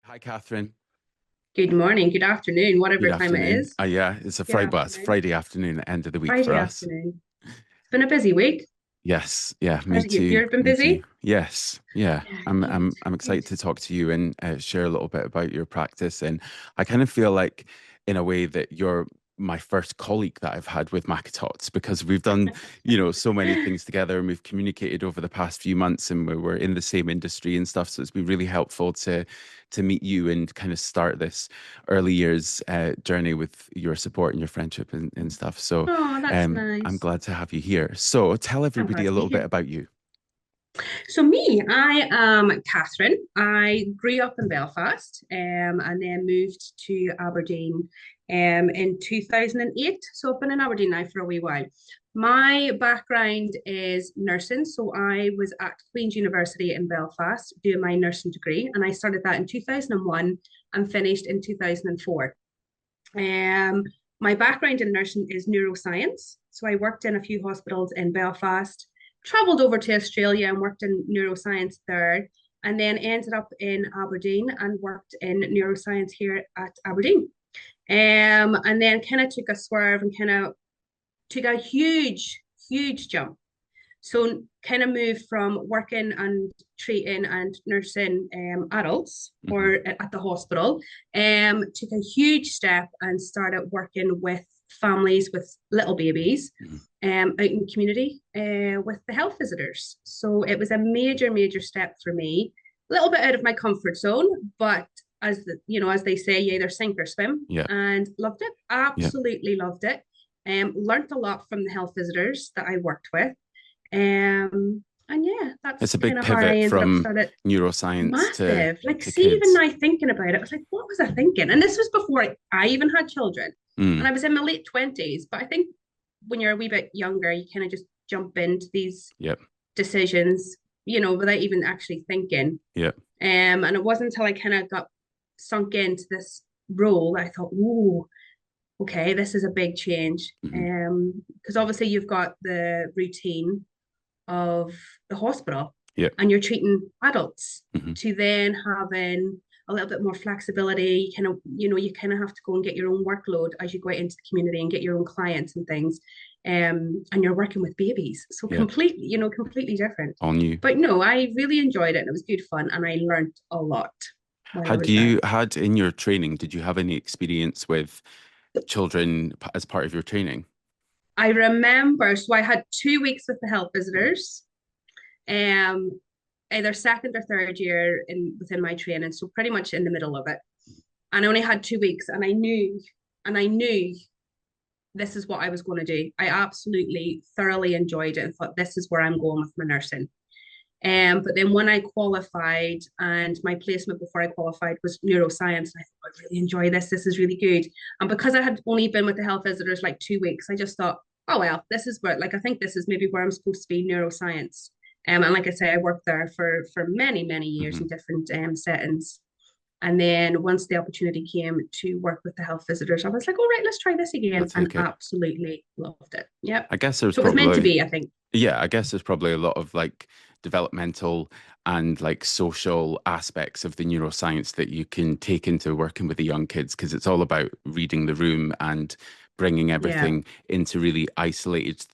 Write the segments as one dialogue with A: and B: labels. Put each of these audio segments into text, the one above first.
A: Hi, Catherine.
B: Good morning, good afternoon,
A: Good
B: whatever time it
A: afternoon.
B: is.
A: Yeah, it's a
B: Good
A: Friday, well, it's
B: afternoon.
A: Friday afternoon, end of the week for
B: Friday
A: us.
B: afternoon. It's been a busy week.
A: Yes, yeah, me
B: Has it,
A: too.
B: you've been
A: Me too.
B: busy?
A: Yes, yeah.
B: Yeah,
A: I'm
B: good,
A: I'm I'm
B: good.
A: excited to talk to you and share a little bit about your practice. And I kind of feel like, in a way, that you're my first colleague that I've had with Macatots because we've done, so many things together and we've communicated over the past few months and we're in the same industry and stuff. So it's been really helpful to meet you and kind of start this early years journey with your support and your friendship and stuff. So
B: Oh, that's
A: I'm
B: nice.
A: glad to have you here. So tell
B: I'm
A: everybody
B: glad
A: a
B: to be
A: little bit
B: here.
A: about you.
B: So me, I am Catherine. I grew up in Belfast, and then moved to Aberdeen, in 2008. So I've been in Aberdeen now for a wee while. My background is nursing. So I was at Queen's University in Belfast doing my nursing degree, and I started that in 2001 and finished in 2004. Um, my background in nursing is neuroscience. So I worked in a few hospitals in Belfast, traveled over to Australia and worked in neuroscience there, and then ended up in Aberdeen and worked in neuroscience here at Aberdeen. And then kind of took a swerve and kind of took a huge, huge jump. So kind of moved from working and treating and nursing adults
A: Hmm.
B: or at the hospital, took a huge step and started working with families with little babies
A: Hmm.
B: out in the community with the health visitors. So it was a major, major step for me. A little bit out of my comfort zone, but as they say, you either sink or swim,
A: Yeah,
B: and loved it.
A: yeah.
B: Absolutely loved it. Learned a lot from the health visitors that I worked with. And yeah,
A: It's
B: that's
A: a big
B: kind of how I
A: pivot
B: ended up
A: from
B: started.
A: neuroscience
B: Massive. Like,
A: to
B: see, even
A: kids.
B: now thinking about it, I was like, what was I thinking? And this was before I even had children. And
A: Mm,
B: I was in my late 20s. But I think when you're a wee bit younger, you kind of just jump into these
A: yep,
B: decisions, without even actually thinking.
A: yep.
B: And it wasn't until I kind of got sunk into this role that I thought, ooh, okay, this is a big change.
A: Hmm.
B: Because obviously you've got the routine of the hospital
A: Yep.
B: and you're treating adults
A: Hmm.
B: to then having a little bit more flexibility. You kind of have to go and get your own workload as you go out into the community and get your own clients and things. And you're working with babies. So
A: Yep.
B: completely different.
A: On you.
B: But no, I really enjoyed it and it was good fun and I learned a lot while I
A: Had
B: was there.
A: you had in your training, did you have any experience with children as part of your training?
B: I remember, so I had 2 weeks with the health visitors, um, either second or third year in within my training, so pretty much in the middle of it. And I only had 2 weeks, and I knew this is what I was going to do. I absolutely thoroughly enjoyed it and thought this is where I'm going with my nursing. But then when I qualified, and my placement before I qualified was neuroscience, and I thought I really enjoy this. This is really good. And because I had only been with the health visitors like 2 weeks, I just thought, oh well, this is where like I think this is maybe where I'm supposed to be, neuroscience. And like I say, I worked there for many many years
A: Hmm.
B: in different settings. And then once the opportunity came to work with the health visitors, I was like, all right, let's try this
A: I'll
B: again, and
A: take it.
B: absolutely loved it. Yep.
A: I guess there's
B: So it was meant to
A: probably,
B: be, I think.
A: yeah, I guess there's probably a lot of like developmental and like social aspects of the neuroscience that you can take into working with the young kids because it's all about reading the room and bringing
B: Yeah.
A: everything into really isolated,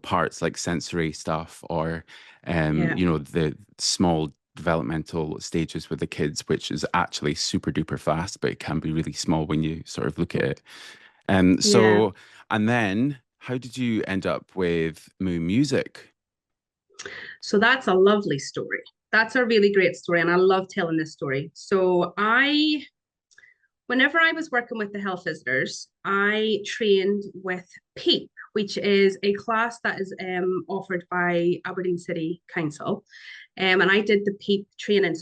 A: parts like sensory stuff or,
B: Yeah.
A: the small developmental stages with the kids, which is actually super duper fast, but it can be really small when you sort of look at it.
B: Yeah.
A: And then how did you end up with Moo Music?
B: So that's a lovely story. That's a really great story. And I love telling this story. Whenever I was working with the health visitors, I trained with PEEP, which is a class that is offered by Aberdeen City Council. And I did the PEEP training.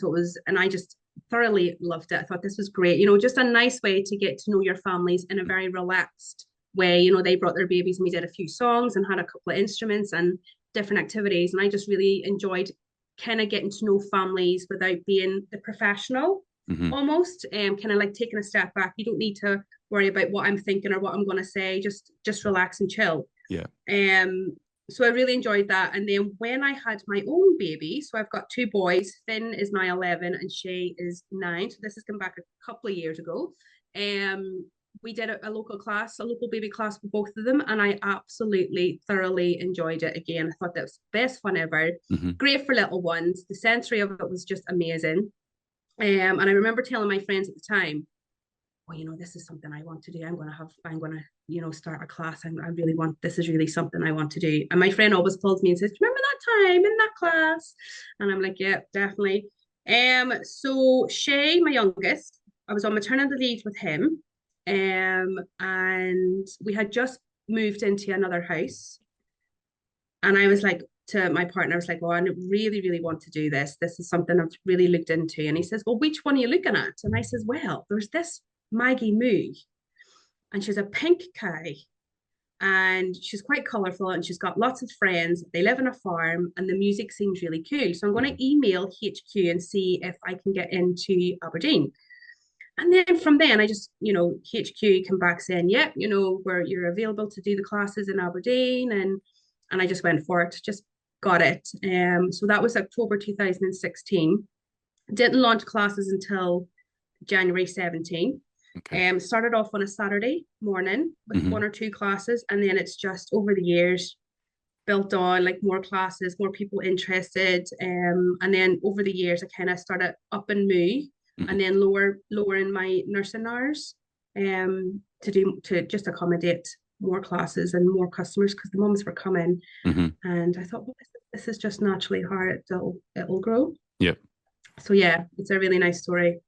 B: And I just thoroughly loved it. I thought this was great. Just a nice way to get to know your families in a very relaxed way. They brought their babies and we did a few songs and had a couple of instruments and different activities. And I just really enjoyed kind of getting to know families without being the professional
A: Hmm.
B: almost, kind of like taking a step back. You don't need to worry about what I'm thinking or what I'm going to say. Just relax and chill.
A: Yeah.
B: um so I really enjoyed that. And then when I had my own baby, so I've got two boys. Finn is now 11 and Shay is 9. So this has come back a couple of years ago. Um, we did a local class, a local baby class for both of them, and I absolutely thoroughly enjoyed it again. I thought that was the best fun ever.
A: Hmm.
B: Great for little ones. The sensory of it was just amazing. And I remember telling my friends at the time, well, this is something I want to do. I'm going to, start a class. I really want, this is really something I want to do. And my friend always calls me and says, remember that time in that class? And I'm like, yeah, definitely. So Shay, my youngest, I was on maternity leave with him. And we had just moved into another house. And I was like, to my partner, I was like, oh, I really, really want to do this. This is something I've really looked into. And he says, well, which one are you looking at? And I says, well, there's this Maggie Moo, and she's a pink cow, and she's quite colourful, and she's got lots of friends. They live on a farm, and the music seems really cool. So I'm going
A: Hmm.
B: to email HQ and see if I can get into Aberdeen. And then from then, I just, HQ come back saying, yep, where you're available to do the classes in Aberdeen, and I just went for it, just got it. So that was October 2016. Didn't launch classes until January 17.
A: Okay.
B: Started off on a Saturday morning with
A: Hmm.
B: one or two classes, and then it's just over the years built on like more classes, more people interested. And then over the years, I kind of started up and Moo,
A: Hmm.
B: and then lowering my nursing hours to just accommodate more classes and more customers because the mums were coming.
A: Hmm.
B: And I thought, well, this is just naturally how it'll grow.
A: Yep.
B: So yeah, it's a really nice story.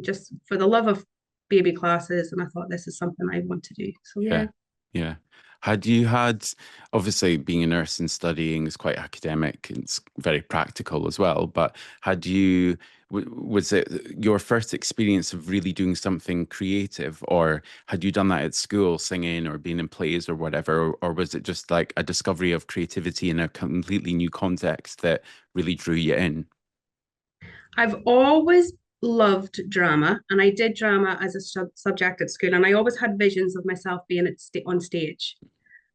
B: Just for the love of baby classes, and I thought this is something I want to do. So yeah,
A: Yeah. Yeah. Had you had, obviously being a nurse and studying is quite academic, it's very practical as well, but had you, was it your first experience of really doing something creative, or had you done that at school, singing or being in plays or whatever, or was it just like a discovery of creativity in a completely new context that really drew you in?
B: I've always loved drama, and I did drama as a subject at school, and I always had visions of myself being on stage,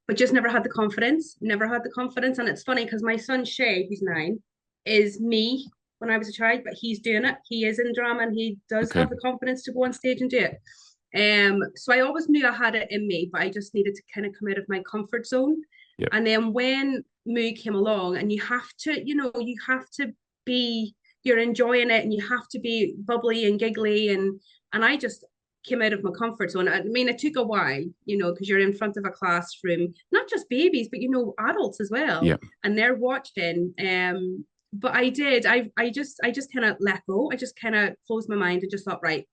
B: but just never had the confidence. Never had the confidence, and it's funny because my son Shay, who's 9, is me when I was a child, but he's doing it. He is in drama, and he does
A: Okay.
B: have the confidence to go on stage and do it. So I always knew I had it in me, but I just needed to kind of come out of my comfort zone.
A: Yep.
B: And then when Moo came along, and you have to be, you're enjoying it, and you have to be bubbly and giggly, and I just came out of my comfort zone. I mean, it took a while, because you're in front of a classroom, not just babies, but adults as well,
A: Yep.
B: and they're watching. But I just kind of let go. I just kind of closed my mind and just thought, right,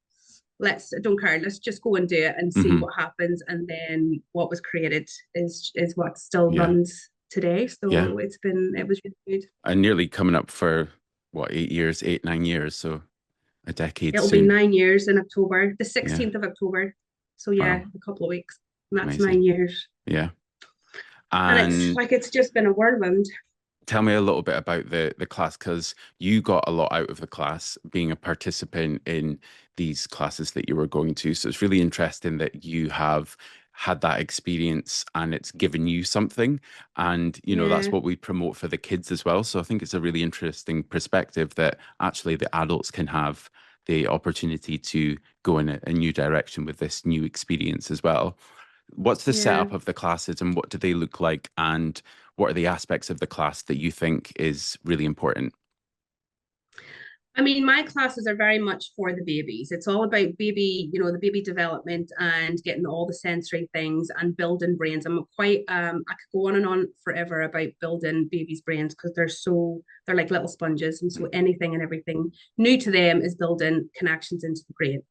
B: don't care, let's just go and do it and see
A: Hmm.
B: what happens. And then what was created is what still
A: Yeah.
B: runs today.
A: Yeah.
B: So it was really good.
A: And nearly coming up for what, 8 years, 8, 9 years, so a decade
B: It'll be
A: soon.
B: 9 years in October, the
A: Yeah.
B: 16th of October. So yeah,
A: Wow.
B: a couple of weeks. And that's
A: Amazing.
B: 9 years.
A: Yeah.
B: And it's
A: And
B: like it's just been a whirlwind.
A: tell me a little bit about the class, because you got a lot out of the class being a participant in these classes that you were going to. So it's really interesting that you have had that experience and it's given you something. And, that's
B: Yeah,
A: what we promote for the kids as well. So I think it's a really interesting perspective that actually the adults can have the opportunity to go in a new direction with this new experience as well. What's the
B: yeah.
A: setup of the classes and what do they look like? And what are the aspects of the class that you think is really important?
B: I mean, my classes are very much for the babies. It's all about the baby development and getting all the sensory things and building brains. I could go on and on forever about building babies' brains because they're like little sponges. And so anything and everything new to them is building connections into the brain.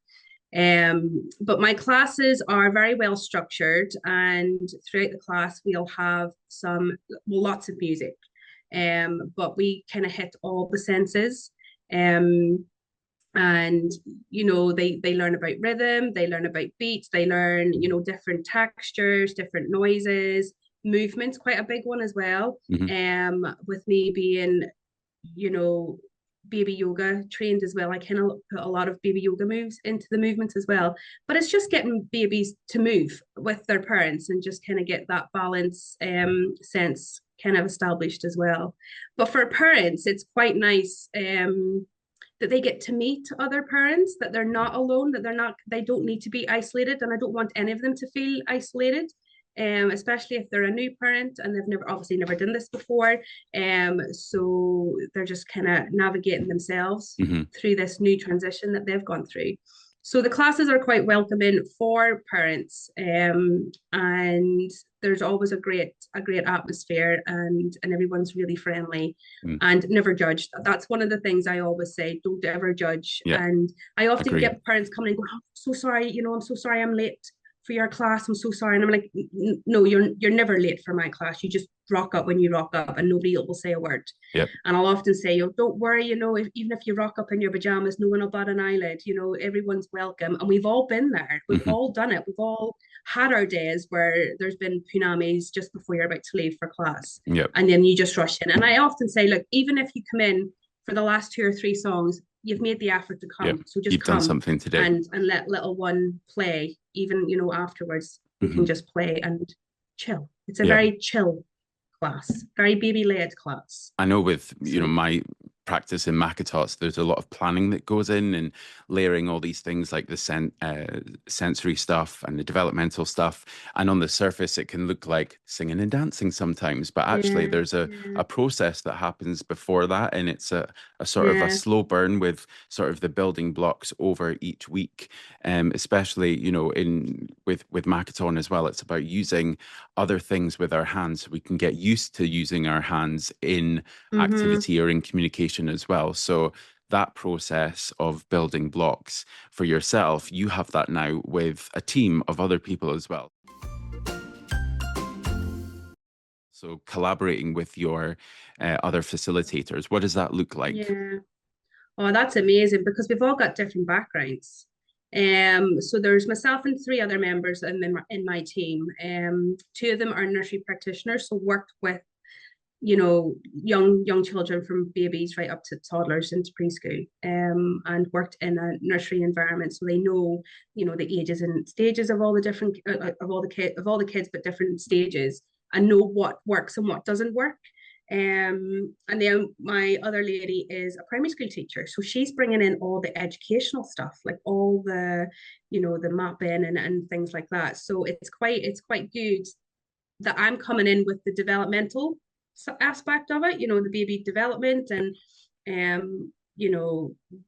B: But my classes are very well structured, and throughout the class, we'll have lots of music. But we kind of hit all the senses. Um, and they learn about rhythm, they learn about beats, they learn different textures, different noises. Movement's quite a big one as well.
A: Hmm.
B: With me being you know baby yoga trained as well. I kind of put a lot of baby yoga moves into the movements as well. But it's just getting babies to move with their parents and just kind of get that balance sense kind of established as well. But for parents, it's quite nice that they get to meet other parents, that they're not alone, that they don't need to be isolated. And I don't want any of them to feel isolated. Especially if they're a new parent and they've obviously never done this before. So they're just kind of navigating themselves
A: Hmm.
B: through this new transition that they've gone through. So the classes are quite welcoming for parents, and there's always a great atmosphere, and everyone's really friendly
A: Mm.
B: and never judged. That's one of the things I always say: don't ever judge.
A: Yeah,
B: And I often
A: agree.
B: get parents coming and go, oh, "I'm so sorry, I'm so sorry I'm late for your class. I'm so sorry." And I'm like, "No, you're never late for my class. You just rock up when you rock up, and nobody will say a word."
A: Yep.
B: And I'll often say, don't worry, even if you rock up in your pajamas, no one will bat an eyelid. Everyone's welcome. And we've all been there. We've
A: Hmm.
B: all done it. We've all had our days where there's been punamis just before you're about to leave for class.
A: Yep.
B: And then you just rush in. And I often say, look, even if you come in for the last two or three songs, you've made the effort to
A: Yep.
B: come. So just
A: You've done
B: come
A: something today.
B: and let little one play. Even, afterwards, you
A: Hmm.
B: can just play and chill. It's a
A: Yeah.
B: very chill class, very baby led class.
A: I know with,
B: So
A: my practice in Makatots, there's a lot of planning that goes in and layering all these things like the sensory stuff and the developmental stuff. And on the surface, it can look like singing and dancing sometimes, but actually
B: yeah,
A: there's a,
B: yeah,
A: a process that happens before that. And it's a sort of a
B: yeah.
A: slow burn with sort of the building blocks over each week. Especially, in with Makaton as well, it's about using other things with our hands so we can get used to using our hands in
B: Mm-hmm.
A: activity or in communication as well. So that process of building blocks for yourself, you have that now with a team of other people as well. So collaborating with your other facilitators, what does that look like?
B: Yeah. Oh, that's amazing because we've all got different backgrounds. So there's myself and three other members in my team. Two of them are nursery practitioners, so worked with young children from babies right up to toddlers into preschool, and worked in a nursery environment, so they know the ages and stages of all the different of all the kids, but different stages, and know what works and what doesn't work. And then my other lady is a primary school teacher, so she's bringing in all the educational stuff, like all the mapping and things like that. So it's quite good that I'm coming in with the developmental aspect of it, the baby development and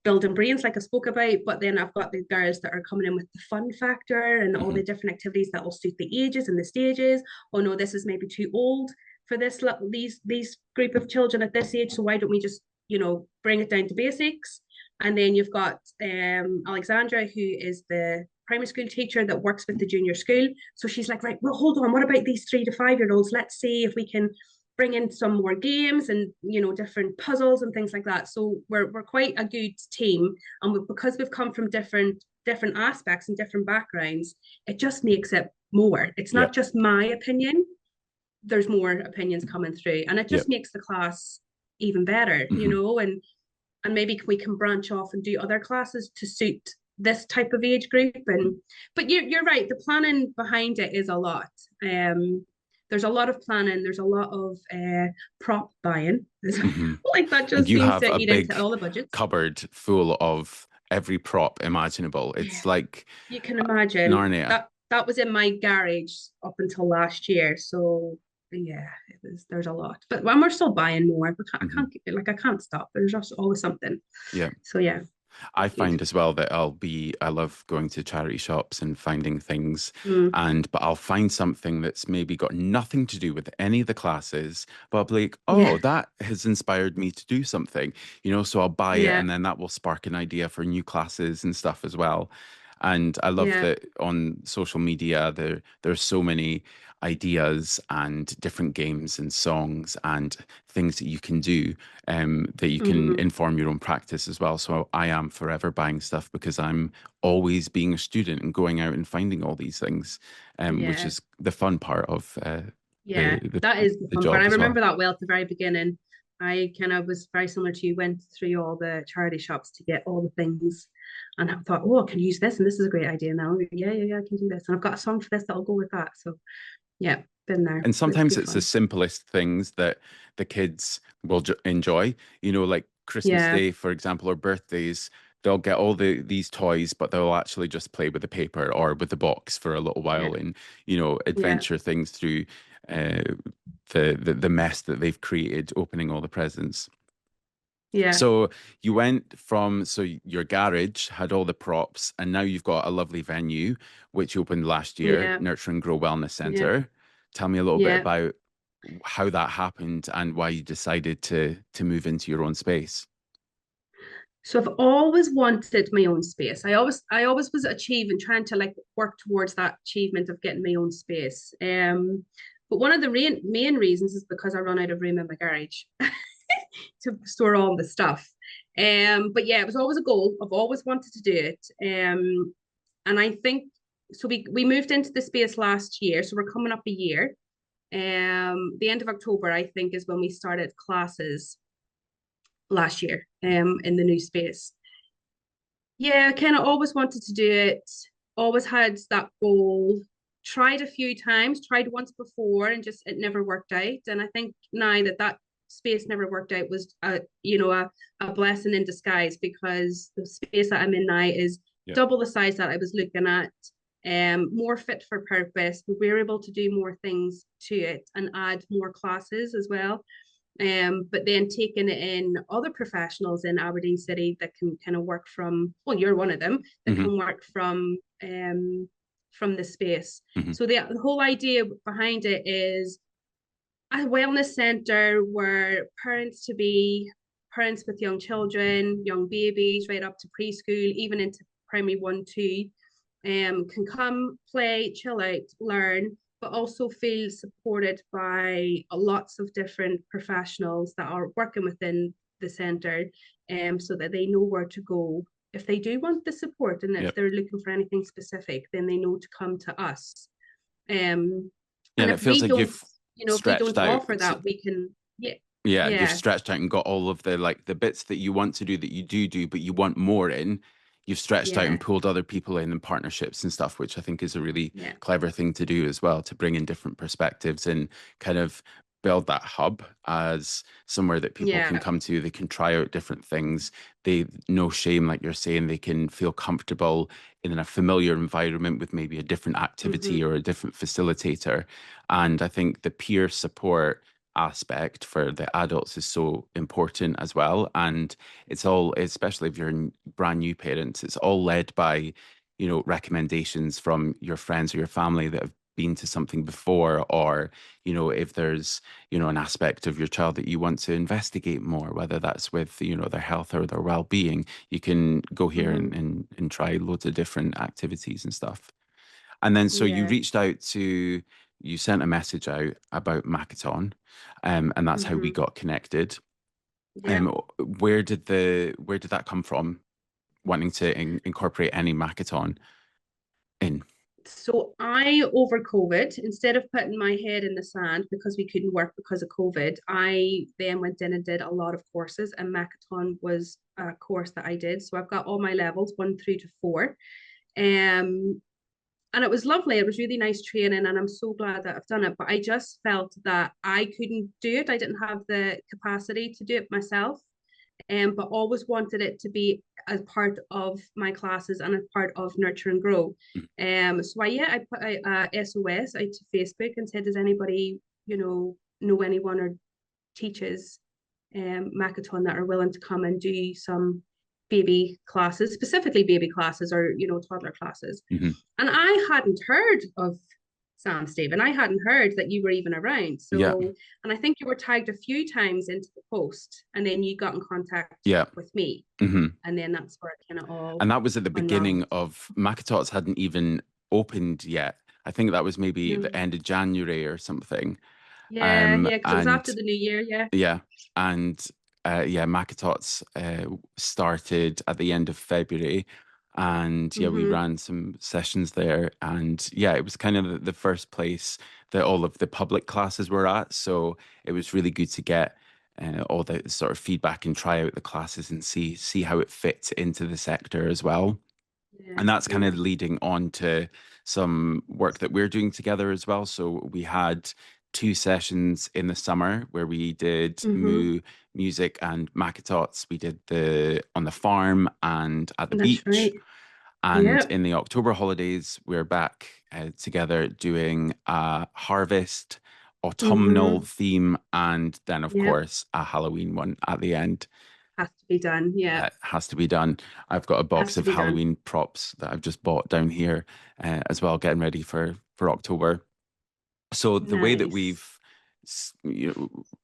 B: building brains like I spoke about. But then I've got the girls that are coming in with the fun factor and all
A: Hmm.
B: the different activities that will suit the ages and the stages. Oh no, this is maybe too old for these group of children at this age. So why don't we just bring it down to basics? And then you've got Alexandra, who is the primary school teacher that works with the junior school. So she's like, right, well, hold on. What about these 3 to 5 year olds? Let's see if we can bring in some more games and different puzzles and things like that. So we're quite a good team, and because we've come from different aspects and different backgrounds, it just makes it more. It's not
A: Yep.
B: just my opinion. There's more opinions coming through, and it just
A: Yep.
B: makes the class even better,
A: Hmm.
B: and maybe we can branch off and do other classes to suit this type of age group. But you're right, the planning behind it is a lot. There's a lot of planning, there's a lot of prop buying.
A: Hmm.
B: Like that
A: And
B: just
A: you
B: seems
A: have
B: to
A: a
B: eat into
A: big
B: all the budgets.
A: cupboard full of every prop imaginable.
B: Yeah,
A: It's like
B: you can imagine
A: Narnia.
B: that was in my garage up until last year. So yeah, there's a lot, but when we're still buying more, I
A: Hmm.
B: can't I can't stop. There's just always something.
A: Yeah.
B: So yeah,
A: I
B: it's good.
A: find as well that I love going to charity shops and finding things,
B: Mm,
A: but I'll find something that's maybe got nothing to do with any of the classes, but I'll be like, oh,
B: yeah,
A: that has inspired me to do something, so I'll buy it
B: yeah,
A: and then that will spark an idea for new classes and stuff as well. And I love
B: yeah.
A: that on social media there's so many ideas and different games and songs and things that you can do that you can
B: Hmm.
A: inform your own practice as well. So I am forever buying stuff because I'm always being a student and going out and finding all these things, which
B: Yeah,
A: is the fun part of the,
B: yeah.
A: the
B: That is the
A: the
B: fun part.
A: job
B: I
A: as well.
B: remember that well at the very beginning. I kind of was very similar to you, went through all the charity shops to get all the things. And I thought, oh, I can use this, and this is a great idea now. Yeah, yeah, yeah, I can do this. And I've got a song for this that'll go with that. So yeah, been there.
A: And
B: It's
A: sometimes
B: good
A: it's the
B: fun.
A: simplest things that the kids will enjoy, like Christmas
B: Yeah,
A: Day, for example, or birthdays. They'll get all these toys, but they'll actually just play with the paper or with the box for a little
B: yeah,
A: while and,
B: yeah,
A: adventure things through uh, the mess that they've created opening all the presents.
B: yeah,
A: So you went from, so your garage had all the props, and now you've got a lovely venue which opened last year,
B: yeah,
A: Nurture and Grow Wellness
B: yeah,
A: Centre. Tell me a little bit
B: yeah.
A: about how that happened and why you decided to move into your own space.
B: So I've always wanted my own space. I always was achieving, trying to like work towards that achievement of getting my own space. But one of the main reasons is because I run out of room in my garage to store all the stuff. But yeah, it was always a goal. I've always wanted to do it. And I think so. We moved into the space last year, so we're coming up a year. The end of October, I think, is when we started classes last year. In the new space. Yeah, I kind of always wanted to do it. Always had that goal. Tried a few times. Tried once before, and just it never worked out. And I think now that that space never worked out was a blessing in disguise, because the space that I'm in now is
A: Yeah.
B: double the size that I was looking at. More fit for purpose. We were able to do more things to it and add more classes as well. But then taking in other professionals in Aberdeen City that can kind of work from, well, you're one of them, that
A: Hmm.
B: can work from the space.
A: Hmm.
B: So the whole idea behind it is a wellness center where parents with young children, young babies, right up to preschool, even into primary one, two, can come, play, chill out, learn, but also feel supported by lots of different professionals that are working within the centre, so that they know where to go if they do want the support, and if
A: Yep.
B: they're looking for anything specific, then they know to come to us. Um,
A: Yeah,
B: and
A: and it
B: if
A: feels
B: we
A: like
B: don't,
A: you've
B: if we
A: stretched
B: don't
A: out.
B: offer that, we can, yeah,
A: Yeah, you've
B: yeah,
A: stretched out and got all of the the bits that you want to do that you do, but you want more in. You've stretched out and
B: yeah,
A: pulled other people in and partnerships and stuff, which I think is a really
B: yeah,
A: clever thing to do as well, to bring in different perspectives and kind of build that hub as somewhere that people can
B: yeah,
A: come to. They can try out different things. They no shame, like you're saying, they can feel comfortable in a familiar environment with maybe a different activity
B: mm-hmm,
A: or a different facilitator. And I think the peer support aspect for the adults is so important as well. And it's all, especially if you're brand new parents, it's all led by, recommendations from your friends or your family that have been to something before, or, if there's, an aspect of your child that you want to investigate more, whether that's with, their health or their well-being, you can go here and,
B: mm-hmm,
A: and try loads of different activities and stuff. And then so you
B: yeah,
A: reached out to, you sent a message out about Makaton, and that's how we
B: mm-hmm,
A: got connected.
B: yeah.
A: Where did that come from? Wanting to incorporate any Makaton in.
B: So I, over COVID, instead of putting my head in the sand because we couldn't work because of COVID, I then went in and did a lot of courses, and Makaton was a course that I did. So I've got all my levels, one through to four. Um, and it was lovely. It was really nice training, and I'm so glad that I've done it. But I just felt that I couldn't do it. I didn't have the capacity to do it myself, but always wanted it to be as part of my classes and as part of Nurture and Grow. So I put a SOS out to Facebook and said, does anybody know anyone or teaches Makaton that are willing to come and do some baby classes, specifically baby classes, or toddler classes.
A: Hmm.
B: And I hadn't heard of Sam Stephen. I hadn't heard that you were even around.
A: Yeah,
B: So, and I think you were tagged a few times into the post, and then you got in contact
A: yeah.
B: with me.
A: Hmm.
B: And then that's where it kind of all
A: And that was at the beginning
B: unraveled.
A: of Makatots hadn't even opened yet. I think that was maybe the
B: No.
A: end of January or something.
B: Yeah, yeah, because it was
A: And
B: after the new year. Yeah.
A: yeah, and yeah, Makatots started at the end of February, and yeah, we
B: Mm-hmm.
A: ran some sessions there, and yeah, it was kind of the first place that all of the public classes were at, so it was really good to get. all the sort of feedback and try out the classes and see how it fits into the sector as well.
B: Yeah,
A: And that's kind
B: yeah.
A: of leading on to some work that we're doing together as well. So we had two sessions in the summer where we did
B: Mm-hmm.
A: Moo Music and Makatots. We did the on the farm and at the
B: That's
A: beach.
B: right.
A: And
B: Yeah.
A: in the October holidays, we're back together doing a harvest, autumnal
B: Mm-hmm.
A: theme, and then, of
B: Yeah.
A: course, a Halloween one at the end.
B: Has to be done. Yeah.
A: That has to be done. I've got a
B: Has
A: box
B: to
A: of
B: be done.
A: Halloween props that I've just bought down here as well, getting ready for October. So the way that
B: Nice.
A: we've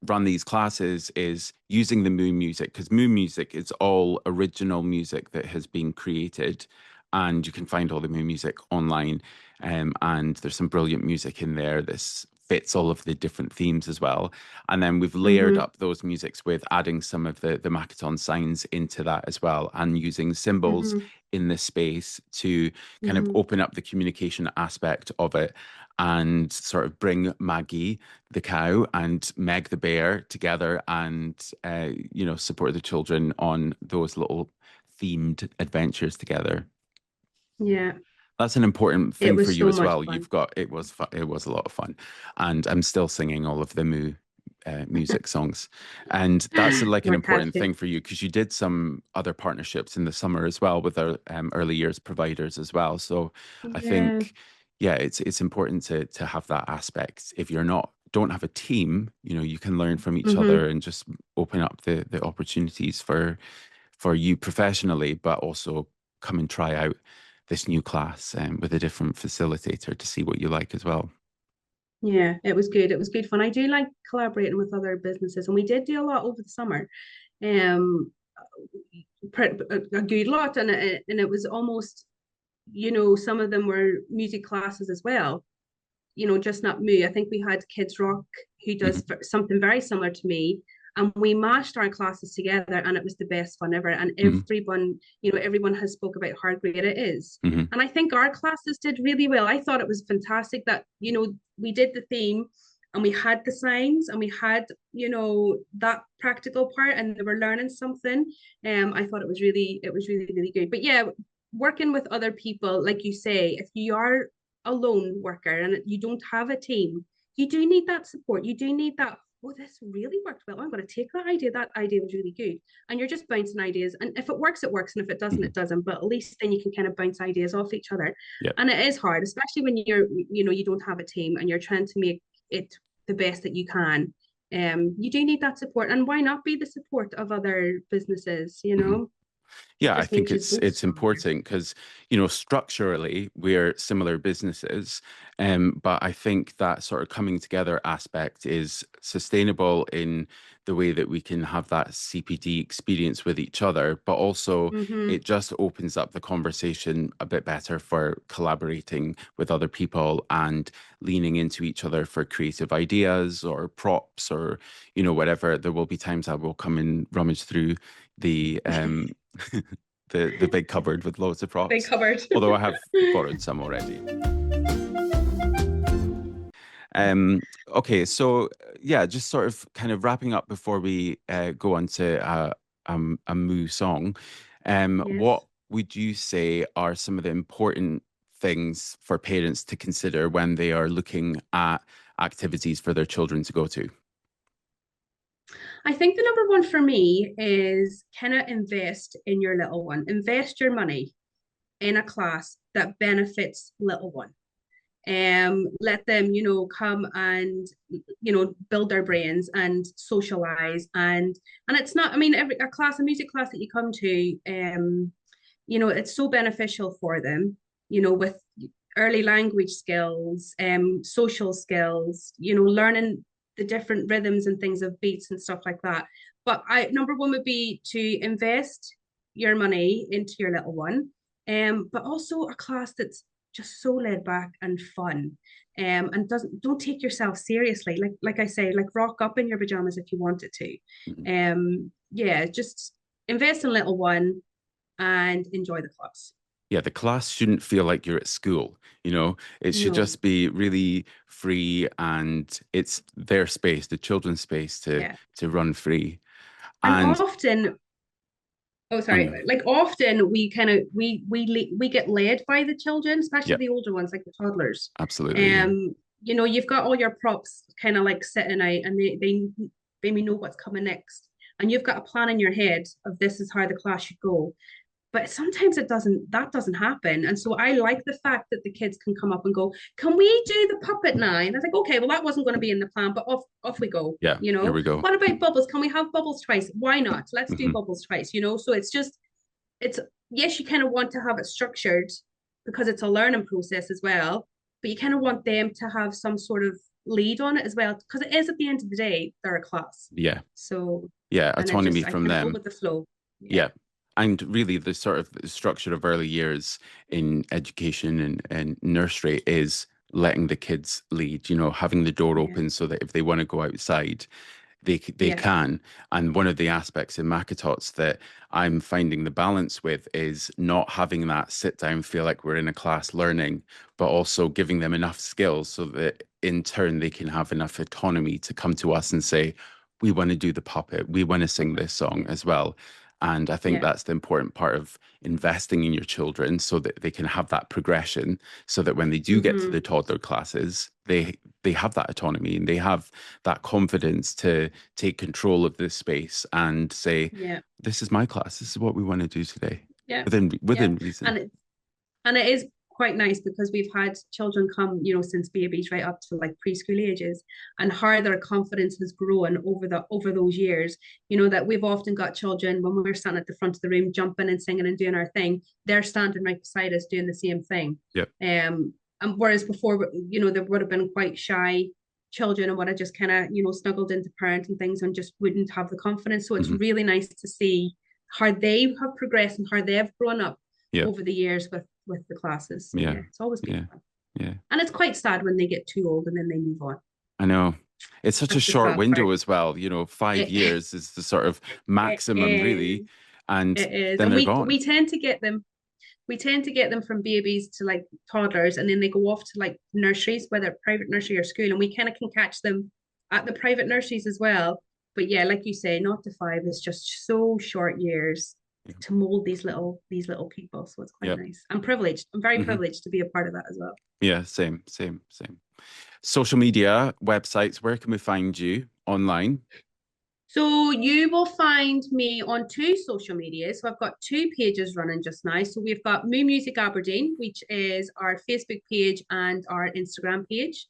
A: run these classes is using the Moo Music, because Moo Music is all original music that has been created, and you can find all the Moo Music online. And there's some brilliant music in there. This fits all of the different themes as well. And then we've layered
B: Mm-hmm.
A: up those musics with adding some of the Makaton signs into that as well, and using symbols
B: Mm-hmm.
A: in this space to kind of
B: Mm-hmm.
A: open up the communication aspect of it and sort of bring Maggie the cow and Meg the bear together and support the children on those little themed adventures together.
B: Yeah.
A: That's an important
B: It
A: thing for
B: was
A: you
B: so
A: as
B: much
A: well.
B: fun.
A: You've got it was a lot of fun, and I'm still singing all of the Moo music songs, and that's like an
B: We're
A: important
B: catchy.
A: thing for you because you did some other partnerships in the summer as well with our early years providers as well. So I
B: Yeah.
A: think yeah, it's important to have that aspect. If you're not don't have a team, you can learn from each
B: Mm-hmm.
A: other and just open up the opportunities for you professionally, but also come and try out this new class with a different facilitator to see what you like as well.
B: Yeah, it was good. It was good fun. I do like collaborating with other businesses, and we did do a lot over the summer. Um, a good lot, and it was almost, some of them were music classes as well. Just not me. I think we had Kids Rock who does
A: Hmm.
B: something very similar to me. And we mashed our classes together and it was the best fun ever. And
A: Hmm.
B: everyone has spoke about how great it is.
A: Hmm.
B: And I think our classes did really well. I thought it was fantastic that, we did the theme and we had the signs and we had, that practical part and they were learning something. I thought it was really, really good. But yeah, working with other people, like you say, if you are a lone worker and you don't have a team, you do need that support. You do need that. Oh, this really worked well. I'm going to take that idea. That idea was really good. And you're just bouncing ideas. And if it works, it works. And if it doesn't,
A: Hmm.
B: it doesn't. But at least then you can kind of bounce ideas off each other.
A: Yeah.
B: And it is hard, especially when you don't have a team and you're trying to make it the best that you can. You do need that support. And why not be the support of other businesses,
A: Hmm. Yeah, I
B: Just
A: think
B: makes you
A: it's
B: both
A: it's
B: stronger.
A: important because structurally we're similar businesses, but I think that sort of coming together aspect is sustainable in the way that we can have that CPD experience with each other, but also
B: Mm-hmm.
A: it just opens up the conversation a bit better for collaborating with other people and leaning into each other for creative ideas or props or whatever. There will be times I will come and rummage through the the big cupboard with loads of
B: The big
A: props,
B: cupboard.
A: although I have borrowed some already. Okay, so yeah, just sort of kind of wrapping up before we go on to a Moo song.
B: Yes.
A: What would you say are some of the important things for parents to consider when they are looking at activities for their children to go to?
B: I think the number one for me is kind of invest in your little one. Invest your money in a class that benefits little one. Let them, come and build their brains and socialize and it's not. I mean, a music class that you come to, it's so beneficial for them. With early language skills, social skills, learning the different rhythms and things of beats and stuff like that. But number one would be to invest your money into your little one, but also a class that's just so laid back and fun, and don't take yourself seriously. Like I say, like rock up in your pajamas if you wanted to.
A: Mhm.
B: Yeah, just invest in little one and enjoy the class.
A: yeah, the class shouldn't feel like you're at school, you know. It should
B: No.
A: just be really free, and it's their space, the children's space
B: Yeah.
A: to run free.
B: And
A: And
B: often, oh
A: on
B: sorry,
A: you.
B: like often we kind of we get led by the children, especially
A: Yep,
B: the older ones, like the toddlers.
A: absolutely. Yeah.
B: Um, you've got all your props kind of like sitting out, and they maybe know what's coming next, and you've got a plan in your head of this is how the class should go. But sometimes that doesn't happen. And so I like the fact that the kids can come up and go, can we do the puppet now? And I was like, okay, well, that wasn't going to be in the plan, but off we go.
A: Yeah, here we go.
B: What about bubbles? Can we have bubbles twice? Why not? Let's do
A: Hmm.
B: bubbles twice. So it's yes, you kind of want to have it structured because it's a learning process as well, but you kind of want them to have some sort of lead on it as well, because it is at the end of the day, they're a class.
A: Yeah,
B: So,
A: yeah,
B: and it
A: autonomy
B: just, I
A: from
B: kind of go
A: them.
B: with the flow. Yeah.
A: Yeah. And really, the sort of structure of early years in education and nursery is letting the kids lead, having the door
B: Yeah.
A: open so that if they want to go outside, they
B: Yeah.
A: can. And one of the aspects in Makatots that I'm finding the balance with is not having that sit down, feel like we're in a class learning, but also giving them enough skills so that in turn they can have enough autonomy to come to us and say, we want to do the puppet, we want to sing this song
B: Yeah.
A: as well. And I think
B: Yeah.
A: that's the important part of investing in your children so that they can have that progression so that when they do get to
B: Mm-hmm.
A: the toddler classes, they have that autonomy and they have that confidence to take control of this space and say,
B: Yeah.
A: this is my class. This is what we want to do today
B: Yeah. Yeah.
A: within reason.
B: And it is quite nice because we've had children come, since babies right up to like preschool ages, and how their confidence has grown over those years. That we've often got children when we're standing at the front of the room jumping and singing and doing our thing, they're standing right beside us doing the same thing.
A: Yep.
B: And whereas before, there would have been quite shy children and would have just kind of, snuggled into parent and things and just wouldn't have the confidence. So it's
A: Hmm.
B: really nice to see how they have progressed and how they've grown up
A: Yep.
B: over the years with the classes. So
A: Yeah.
B: yeah, it's always been
A: Yeah.
B: fun.
A: Yeah.
B: And it's quite sad when they get too old and then they move on.
A: I know. It's such a
B: That's the
A: short
B: sad
A: window
B: part.
A: as well. 5
B: It,
A: years is the sort of
B: it
A: maximum, really.
B: is.
A: And
B: It is.
A: then
B: And
A: they're
B: we
A: gone.
B: tend to get them. We tend to get them from babies to like toddlers, and then they go off to like nurseries, whether private nursery or school, and we kind of can catch them at the private nurseries as well. But yeah, like you say, 0 to 5 is just so short years
A: Yeah.
B: to mold these little people. So it's quite
A: Yep.
B: nice. I'm privileged. I'm very
A: Hmm.
B: privileged to be a part of that as well.
A: Yeah. Same, same, same. Social media, websites, where can we find you online?
B: So you will find me on two social media. So I've got two pages running just now. So we've got Moo Music Aberdeen, which is our Facebook page and our Instagram page.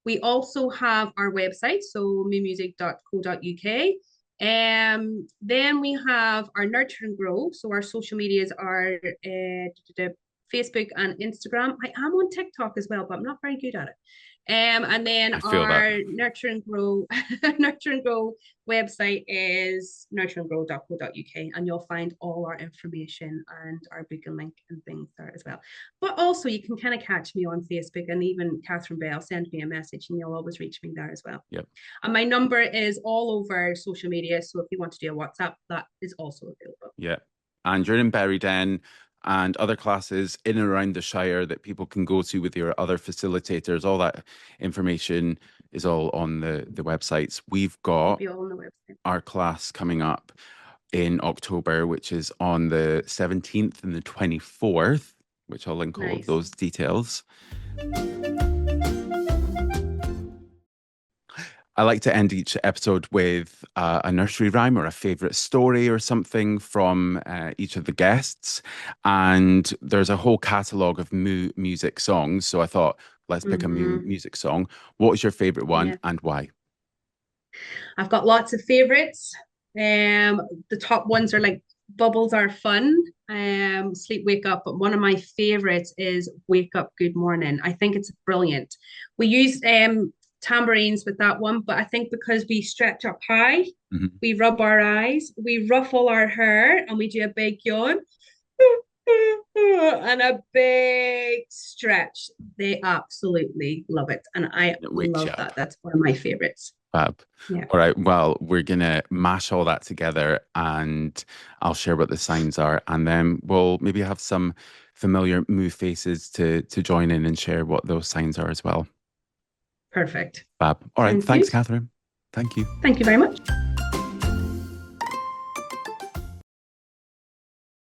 B: We also have our website, so moomusic.co.uk. Then we have our Nurture and Grow. So our social medias are Facebook and Instagram. I am on TikTok as well, but I'm not very good at it. And then
A: I feel that.
B: our Nurture and Grow Nurture and Grow website is nurtureandgrow.co.uk, and you'll find all our information and our booking link and things there as well. But also you can kind of catch me on Facebook, and even Catherine Bell, send me a message and you'll always reach me there as well.
A: Yep.
B: And my number is all over social media. So if you want to do a WhatsApp, that is also available.
A: Yeah. And you're in Berryden and other classes in and around the Shire that people can go to with your other facilitators. All that information is all on the websites. We've
B: It'll
A: got
B: be all on the website.
A: our class coming up in October, which is on the 17th and the 24th, which I'll link all of
B: Nice.
A: those details. I like to end each episode with a nursery rhyme or a favorite story or something from each of the guests. And there's a whole catalogue of Moo music songs. So I thought, let's pick a Moo
B: Mm-hmm.
A: music song. What was your favorite one
B: Yeah.
A: and why?
B: I've got lots of favorites. The top ones are like Bubbles Are Fun, Sleep Wake Up, but one of my favorites is Wake Up Good Morning. I think it's brilliant. We use tambourines with that one, but I think because we stretch up high,
A: Mhm.
B: we rub our eyes, we ruffle our hair, and we do a big yawn and a big stretch. They absolutely love it. And I
A: It wakes you
B: love
A: up.
B: that. That's one of my favorites.
A: Fab.
B: Yeah.
A: All right. Well, we're gonna mash all that together and I'll share what the signs are and then we'll maybe have some familiar Moo faces to join in and share what those signs are as well.
B: Perfect.
A: Fab. All right.
B: Sounds
A: Thanks,
B: good.
A: Catherine. Thank you.
B: Thank you very much.